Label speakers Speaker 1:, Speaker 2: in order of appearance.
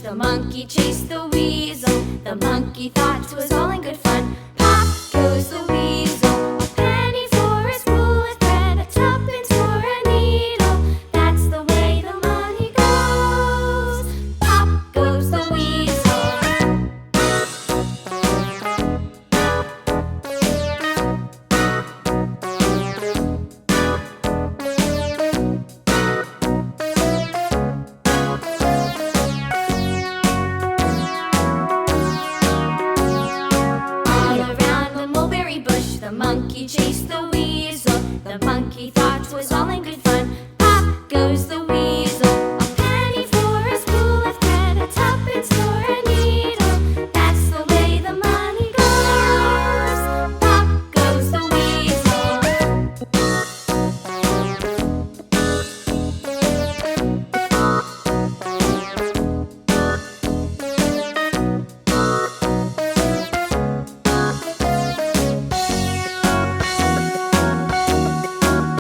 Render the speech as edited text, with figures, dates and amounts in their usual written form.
Speaker 1: The monkey chased the weasel. The monkey thought 'twas all in good fun. Pop goes the weasel. A penny for a spool of thread, a tuppence for a needle. That's the way the money goes. Pop goes the weasel. The monkey chased the weasel. The monkey thought 'twas all in good fun.